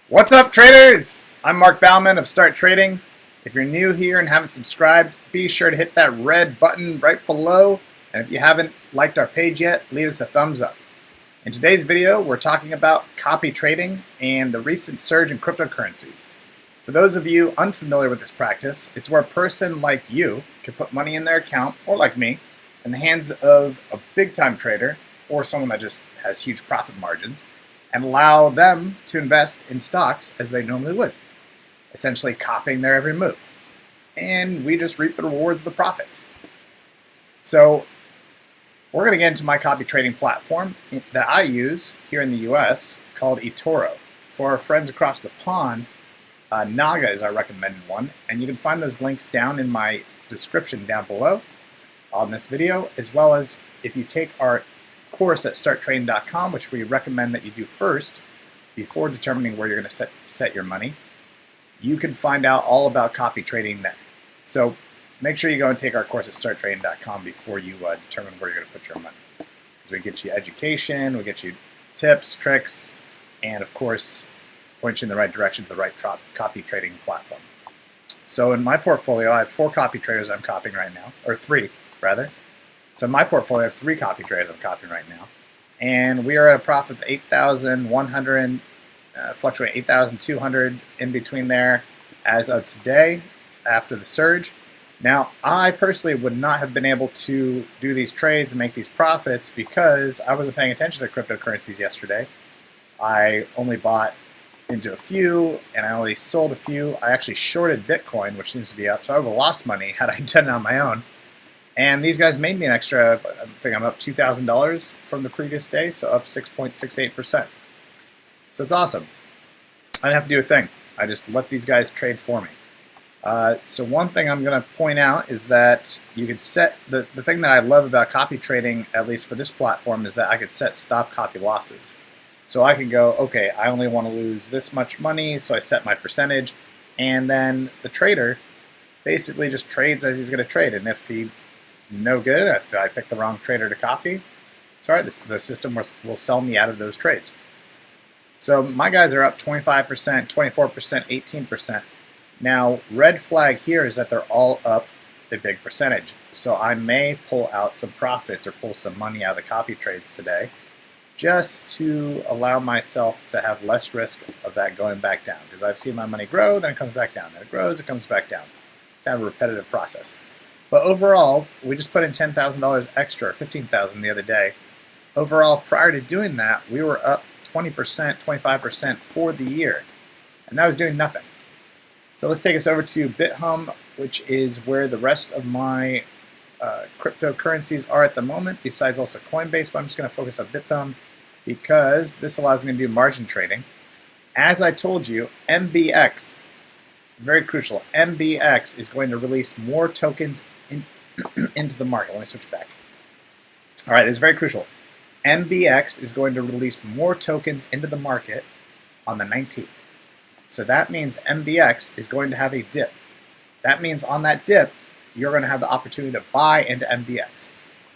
What's up, traders? I'm Mark Bauman of StartTrading. If you're new here and haven't subscribed, be sure to hit that red button right below. And if you haven't liked our page yet, leave us a thumbs up. In today's video, we're talking about copy trading and the recent surge in cryptocurrencies. For those of you unfamiliar with this practice, it's where a person like you can put money in their account, or like me, in the hands of a big-time trader or someone that just has huge profit margins, and allow them to invest in stocks as they normally would, essentially copying their every move. And we just reap the rewards of the profits. So we're going to get into my copy trading platform that I use here in the US called eToro. For our friends across the pond, Naga is our recommended one, and you can find those links down in my description down below on this video, as well as if you take our course at StartTrading.com, which we recommend that you do first before determining where you're going to set your money. You can find out all about copy trading then. So make sure you go and take our course at StartTrading.com before you determine where you're going to put your money. Because we get you education, we get you tips, tricks, and of course point you in the right direction to the right copy trading platform. So in my portfolio, I have 4 copy traders I'm copying right now, or 3 rather. So in my portfolio, I have 3 copy traders I'm copying right now. And we are at a profit of 8,100, fluctuating 8,200 in between there as of today after the surge. Now, I personally would not have been able to do these trades and make these profits because I wasn't paying attention to cryptocurrencies yesterday. I only bought into a few and I only sold a few. I actually shorted Bitcoin, which seems to be up, so I would have lost money had I done it on my own. And these guys made me an extra, I think I'm up $2,000 from the previous day, so up 6.68%. So it's awesome. I didn't have to do a thing. I just let these guys trade for me. So one thing I'm going to point out is that you could set, the thing that I love about copy trading, at least for this platform, is that I could set stop copy losses. So I can go, okay, I only want to lose this much money, so I set my percentage, and then the trader basically just trades as he's going to trade, and if he's no good, if I pick the wrong trader to copy, sorry, the system will sell me out of those trades. So my guys are up 25%, 24%, 18%. Now, red flag here is that they're all up a big percentage. So I may pull out some profits or pull some money out of the copy trades today just to allow myself to have less risk of that going back down. Because I've seen my money grow, then it comes back down. Then it grows, it comes back down. Kind of a repetitive process. But overall, we just put in $10,000 extra, or $15,000 the other day. Overall, prior to doing that, we were up 20%, 25% for the year. And that was doing nothing. So let's take us over to BitHum, which is where the rest of my cryptocurrencies are at the moment, besides also Coinbase. But I'm just going to focus on BitHum because this allows me to do margin trading. As I told you, MBX, very crucial, MBX is going to release more tokens into the market. Let me switch back. All right, this is very crucial. MBX is going to release more tokens into the market on the 19th. So that means MBX is going to have a dip. That means on that dip, you're going to have the opportunity to buy into MBX.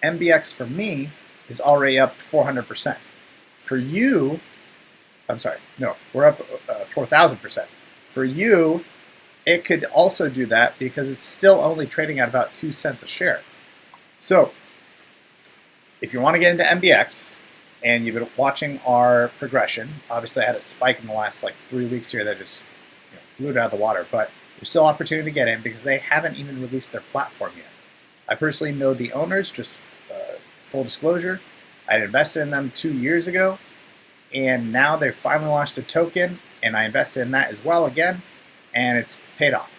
MBX for me is already up 400%. For you, I'm sorry, no, we're up 4,000%. For you, it could also do that because it's still only trading at about 2 cents a share. So if you want to get into MBX and you've been watching our progression, obviously I had a spike in the last 3 weeks here that just blew it out of the water, but there's still opportunity to get in because they haven't even released their platform yet. I personally know the owners, just full disclosure. I had invested in them 2 years ago, and now they've finally launched a token, and I invested in that as well again, and it's paid off.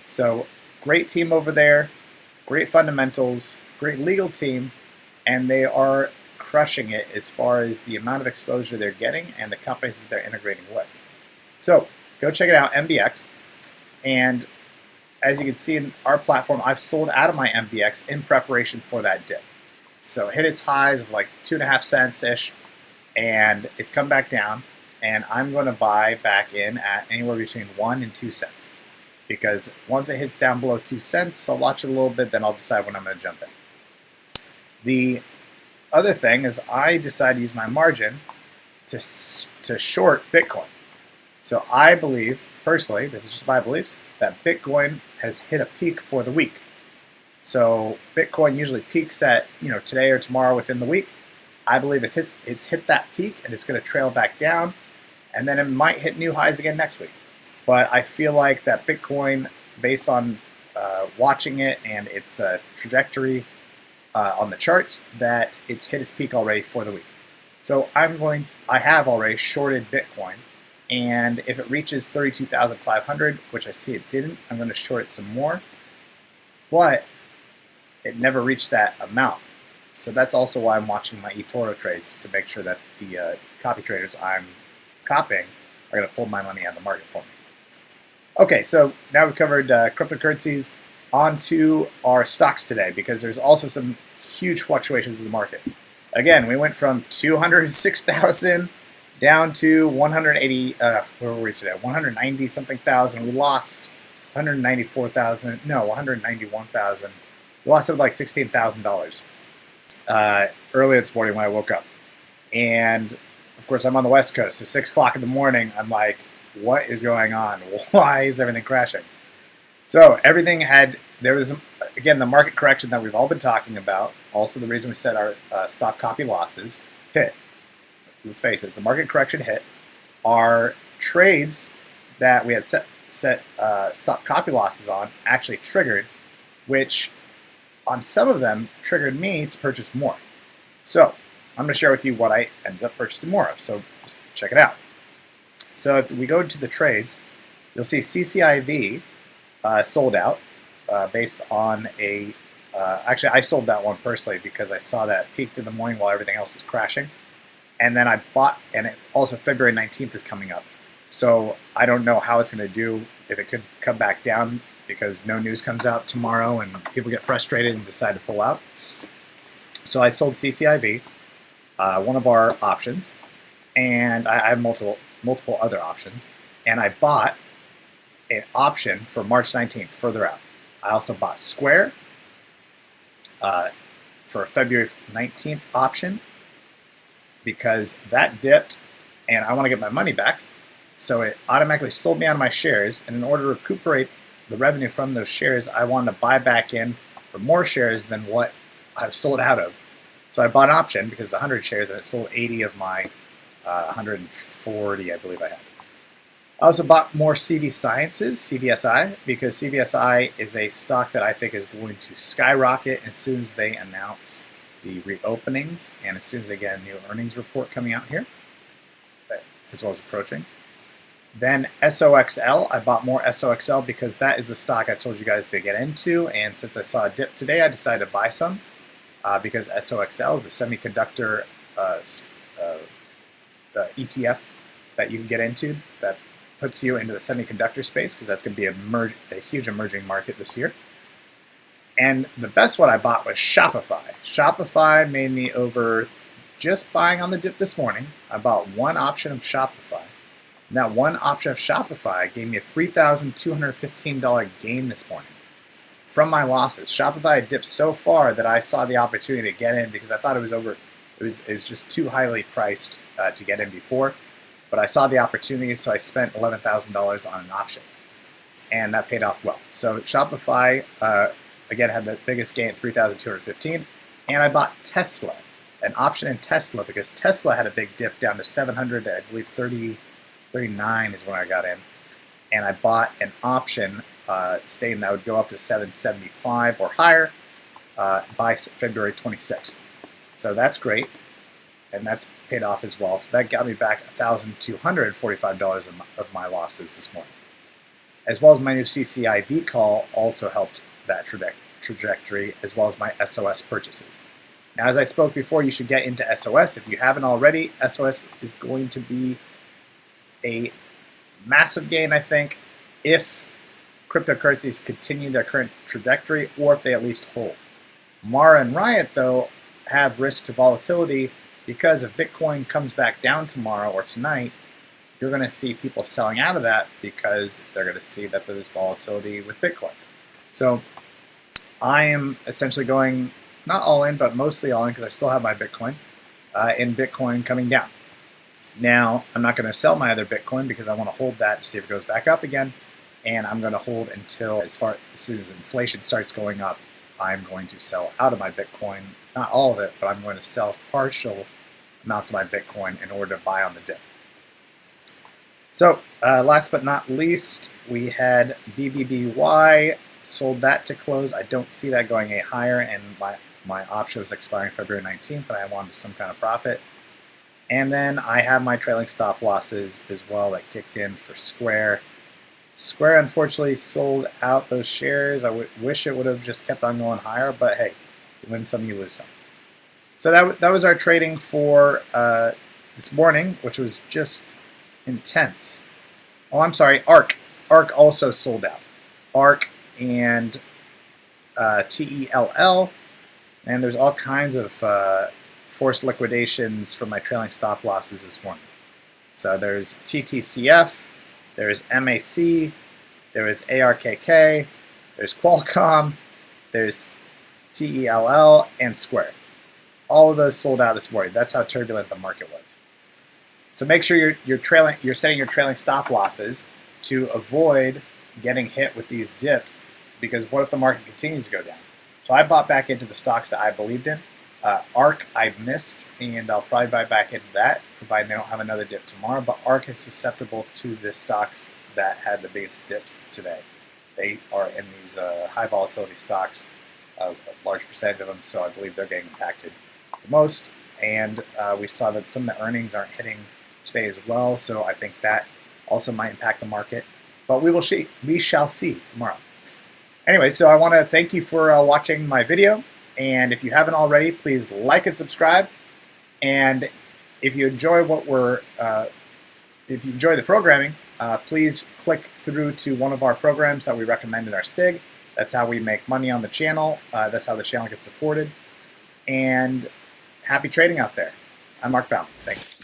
So great team over there, great fundamentals, great legal team, and they are crushing it as far as the amount of exposure they're getting and the companies that they're integrating with. So go check it out, MBX. And as you can see in our platform, I've sold out of my MBX in preparation for that dip. So it hit its highs of 2.5 cents-ish, and it's come back down. And I'm going to buy back in at anywhere between 1 and 2 cents. Because once it hits down below 2 cents, I'll watch it a little bit, then I'll decide when I'm going to jump in. The other thing is I decided to use my margin to short Bitcoin. So I believe, personally, this is just my beliefs, that Bitcoin has hit a peak for the week. So Bitcoin usually peaks at today or tomorrow within the week. I believe it's hit that peak and it's going to trail back down, and then it might hit new highs again next week. But I feel like that Bitcoin, based on watching it and its trajectory on the charts, that it's hit its peak already for the week. So I have already shorted Bitcoin, and if it reaches 32,500, which I see it didn't, I'm going to short it some more. But it never reached that amount. So that's also why I'm watching my eToro trades, to make sure that the copy traders I'm copying are going to pull my money out of the market for me. Okay, so now we've covered cryptocurrencies. On to our stocks today, because there's also some huge fluctuations in the market. Again, we went from 206,000 down to 180. Where were we today? 190 something thousand. We lost 194,000. No, 191,000. We lost something like $16,000 early this morning when I woke up. And of course, I'm on the West Coast, so 6 o'clock in the morning. I'm like, what is going on? Why is everything crashing? So there was, again, the market correction that we've all been talking about. Also, the reason we set our stop copy losses hit. Let's face it, the market correction hit. Our trades that we had set stop copy losses on actually triggered, which on some of them triggered me to purchase more. So I'm going to share with you what I ended up purchasing more of. So just check it out. So if we go into the trades, you'll see CCIV sold out based on a actually, I sold that one personally because I saw that it peaked in the morning while everything else was crashing. And then I bought, and it also February 19th is coming up. So I don't know how it's going to do, if it could come back down, because no news comes out tomorrow and people get frustrated and decide to pull out. So I sold CCIV, one of our options, and I have multiple other options. And I bought an option for March 19th, further out. I also bought Square for a February 19th option, because that dipped and I want to get my money back. So it automatically sold me out of my shares, and in order to recuperate the revenue from those shares, I wanted to buy back in for more shares than what I've sold out of. So I bought an option because it's 100 shares, and it sold 80 of my 140, I believe I had. I also bought more CVSI, because CVSI is a stock that I think is going to skyrocket as soon as they announce the reopenings and as soon as they get a new earnings report coming out here, as well as approaching. Then SOXL, I bought more SOXL because that is the stock I told you guys to get into, and since I saw a dip today, I decided to buy some because SOXL is a semiconductor ETF that you can get into that puts you into the semiconductor space, because that's going to be a huge emerging market this year. And the best one I bought was Shopify. Shopify made me over just buying on the dip this morning. I bought one option of Shopify. And that one option of Shopify gave me a $3,215 gain this morning from my losses. Shopify dipped so far that I saw the opportunity to get in, because I thought it was just too highly priced to get in before. But I saw the opportunity, so I spent $11,000 on an option, and that paid off well. So Shopify, again, had the biggest gain at $3,215, and I bought Tesla, an option in Tesla, because Tesla had a big dip down to 700, I believe 39 is when I got in, and I bought an option stating that would go up to 775 or higher by February 26th. So that's great, and that's paid off as well. So that got me back $1,245 of my losses this morning. As well as my new CCIV call also helped that trajectory, as well as my SOS purchases. Now, as I spoke before, you should get into SOS. If you haven't already, SOS is going to be a massive gain, I think, if cryptocurrencies continue their current trajectory, or if they at least hold. Mara and Riot, though, have risk to volatility, because if Bitcoin comes back down tomorrow or tonight, you're going to see people selling out of that, because they're going to see that there's volatility with Bitcoin. So I am essentially going, not all in, but mostly all in, because I still have my Bitcoin, in Bitcoin coming down. Now, I'm not going to sell my other Bitcoin because I want to hold that to see if it goes back up again. And I'm going to hold until as soon as inflation starts going up, I'm going to sell out of my Bitcoin. Not all of it, but I'm going to sell partial amounts of my Bitcoin in order to buy on the dip. So last but not least, we had BBBY. Sold that to close. I don't see that going any higher, and my option was expiring February 19th, and I wanted some kind of profit. And then I have my trailing stop losses as well that kicked in for Square. Square unfortunately sold out those shares. I wish it would have just kept on going higher, but hey, you win some, you lose some. So that was our trading for this morning, which was just intense. Oh, I'm sorry, ARK. ARK also sold out. ARK and TELL, and there's all kinds of forced liquidations from my trailing stop losses this morning. So there's TTCF, there's MAC, there is ARKK, there's Qualcomm, there's TELL, and Square. All of those sold out this morning. That's how turbulent the market was. So make sure you're setting your trailing stop losses to avoid getting hit with these dips, because what if the market continues to go down? So I bought back into the stocks that I believed in. ARK I missed, and I'll probably buy back into that, provided they don't have another dip tomorrow. But ARK is susceptible to the stocks that had the biggest dips today. They are in these high volatility stocks, a large percentage of them, so I believe they're getting impacted the most. And we saw that some of the earnings aren't hitting today as well, so I think that also might impact the market. But we shall see tomorrow. Anyway, so I want to thank you for watching my video, and if you haven't already, please like and subscribe. And if you enjoy if you enjoy the programming, please click through to one of our programs that we recommend in our SIG. That's how we make money on the channel. That's how the channel gets supported. And happy trading out there. I'm Mark Baum. Thank you.